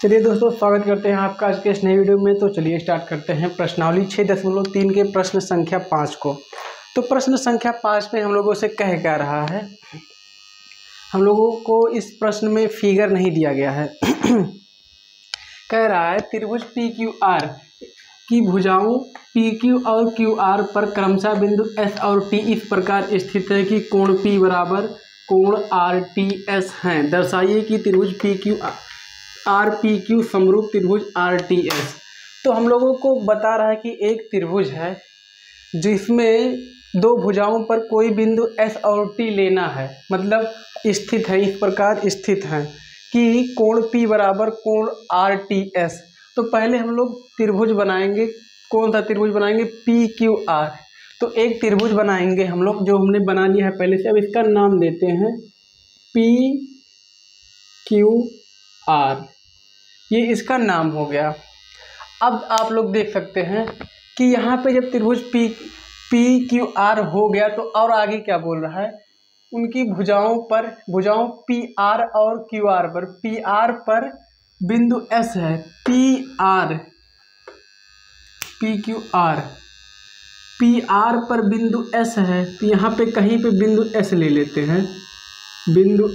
चलिए दोस्तों, स्वागत करते हैं आपका आज के इस नए वीडियो में। तो चलिए स्टार्ट करते हैं प्रश्नावली 6.3 के प्रश्न संख्या 5 को। तो प्रश्न संख्या 5 में हम लोगों से कह क्या रहा है, हम लोगों को इस प्रश्न में फिगर नहीं दिया गया है। कह रहा है त्रिभुज पी क्यू आर की भुजाओं पी क्यू और क्यू आर पर क्रमशः बिंदु एस और टी इस प्रकार स्थित है कि कोण पी बराबर कोण आर टी एस हैं। दर्शाइए कि त्रिभुज P Q R P Q समरूप त्रिभुज आर टी एस। तो हम लोगों को बता रहा है कि एक त्रिभुज है जिसमें दो भुजाओं पर कोई बिंदु एस और टी लेना है, मतलब स्थित है, इस प्रकार स्थित है कि कोण पी बराबर कोण आर टी एस। तो पहले हम लोग त्रिभुज बनाएंगे। कौन सा त्रिभुज बनाएंगे? P Q R. तो एक त्रिभुज बनाएंगे हम लोग, जो हमने बना लिया है पहले से। अब इसका नाम देते हैं पी क्यू आर, ये इसका नाम हो गया। अब आप लोग देख सकते हैं कि यहाँ पे जब त्रिभुज पी क्यू आर हो गया तो और आगे क्या बोल रहा है, उनकी भुजाओं पी आर और क्यू आर पर, पी आर पर बिंदु एस है, P Q R, P R पर बिंदु एस है। तो यहाँ पे कहीं पे बिंदु एस ले लेते हैं, बिंदु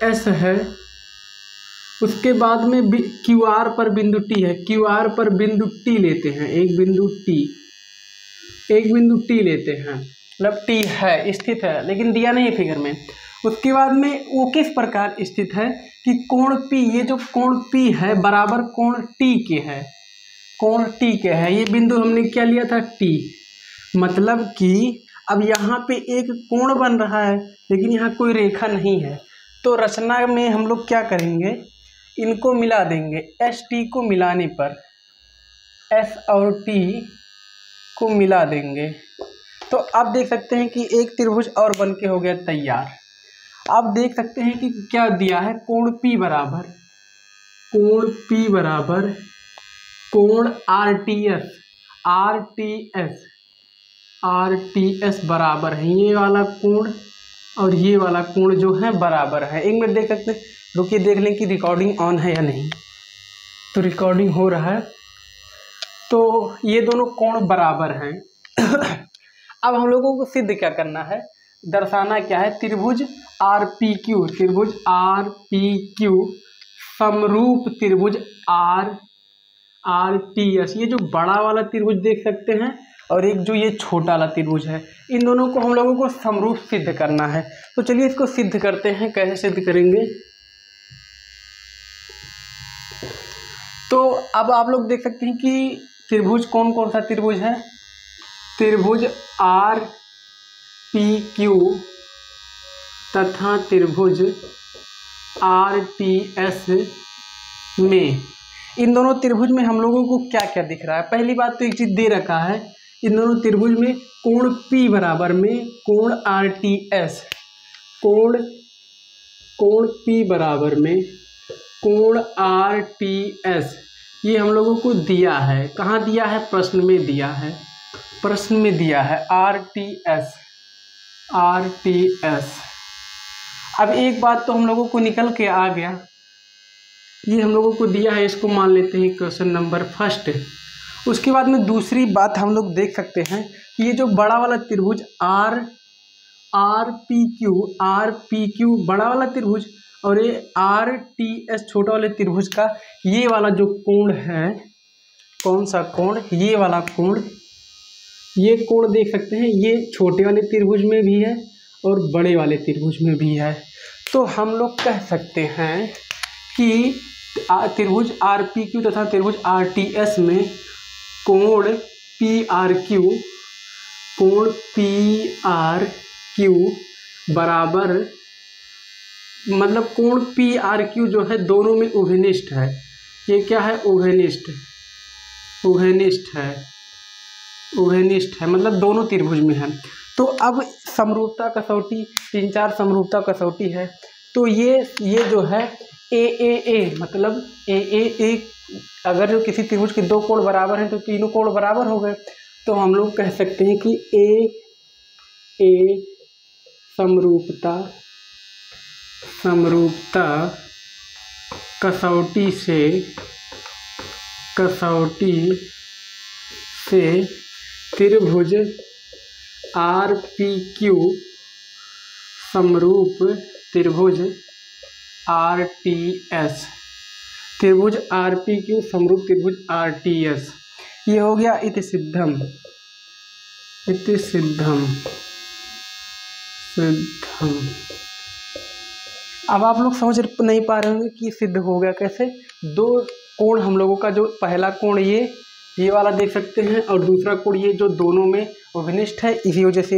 एस है। उसके बाद में क्यू आर पर बिंदु टी है, क्यू आर पर बिंदु टी लेते हैं, एक बिंदु टी लेते हैं, मतलब टी है, स्थित है, लेकिन दिया नहीं फिगर में। उसके बाद में वो किस प्रकार स्थित है कि कोण पी, ये जो कोण पी है बराबर कोण टी के है, कोण टी के है। ये बिंदु हमने क्या लिया था? टी। मतलब कि अब यहाँ पे एक कोण बन रहा है लेकिन यहाँ कोई रेखा नहीं है। तो रचना में हम लोग क्या करेंगे, इनको मिला देंगे। एस टी को मिलाने पर, एस और टी को मिला देंगे तो अब देख सकते हैं कि एक त्रिभुज और बन के हो गया तैयार। अब देख सकते हैं कि क्या दिया है, कोण पी बराबर कोण आर टी एस बराबर है। ये वाला कोण और ये वाला कोण जो है बराबर है। एक मिनट देख सकते हैं, रुकिए देख लें कि रिकॉर्डिंग ऑन है या नहीं। तो रिकॉर्डिंग हो रहा है। तो ये दोनों कोण बराबर हैं। अब हम लोगों को सिद्ध क्या करना है, दर्शाना क्या है, त्रिभुज आर पी क्यू समरूप त्रिभुज आर टी एस। ये जो बड़ा वाला त्रिभुज देख सकते हैं और एक जो ये छोटा वाला त्रिभुज है, इन दोनों को हम लोगों को समरूप सिद्ध करना है। तो चलिए इसको सिद्ध करते हैं। कैसे सिद्ध करेंगे? तो अब आप लोग देख सकते हैं कि त्रिभुज कौन कौन सा त्रिभुज है, त्रिभुज आर पी क्यू तथा त्रिभुज आर टी एस में, इन दोनों त्रिभुज में हम लोगों को क्या क्या दिख रहा है। पहली बात तो एक चीज दे रखा है, इन दोनों त्रिभुज में कोण P बराबर में कोण आर टी एस, कोण P बराबर में कोण आर टी एस, ये हम लोगों को दिया है। कहाँ दिया है? प्रश्न में दिया है आर टी एस। अब एक बात तो हम लोगों को निकल के आ गया, ये हम लोगों को दिया है, इसको मान लेते हैं क्वेश्चन नंबर फर्स्ट। उसके बाद में दूसरी बात हम लोग देख सकते हैं कि ये जो बड़ा वाला त्रिभुज आर पी क्यू बड़ा वाला त्रिभुज और ये आर टी एस छोटा वाले त्रिभुज का ये वाला जो कोण है, कौन सा कोण? ये वाला कोण, ये कोण देख सकते हैं, ये छोटे वाले त्रिभुज में भी है और बड़े वाले त्रिभुज में भी है। तो हम लोग कह सकते हैं कि त्रिभुज आर पी क्यू तथा त्रिभुज आर टी एस में कोण पी आर क्यू बराबर, मतलब कोण पी आर क्यू जो है दोनों में उभयनिष्ठ है। ये क्या है? उभयनिष्ठ है, मतलब दोनों त्रिभुज में है। तो अब समरूपता कसौटी, 3-4 समरूपता कसौटी है। तो ये जो है ए, मतलब ए, अगर जो किसी त्रिभुज के दो कोण बराबर हैं तो तीनों कोण बराबर हो गए। तो हम लोग कह सकते हैं कि ए समरूपता कसौटी से त्रिभुज RPQ समरूप त्रिभुज RTS, त्रिभुज RPQ समरूप त्रिभुज RTS। ये हो गया इति सिद्धम। अब आप लोग समझ नहीं पा रहे होंगे कि सिद्ध हो गया कैसे। दो कोण हम लोगों का, जो पहला कोण ये वाला देख सकते हैं, और दूसरा कोण ये जो दोनों में अभिनिष्ठ है, इसी वजह से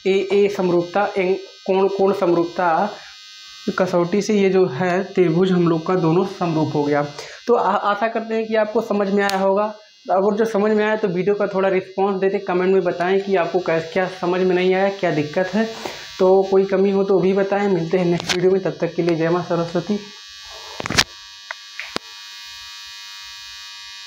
ए समरूपता, कोण समरूपता कसौटी से ये जो है त्रिभुज हम लोग का दोनों समरूप हो गया। तो आशा करते हैं कि आपको समझ में आया होगा। अगर जो समझ में आया तो वीडियो का थोड़ा रिस्पांस देते, कमेंट में बताएं कि आपको क्या समझ में नहीं आया, क्या दिक्कत है। तो कोई कमी हो तो भी बताएं। मिलते हैं नेक्स्ट वीडियो में, तब तक के लिए जय मां सरस्वती,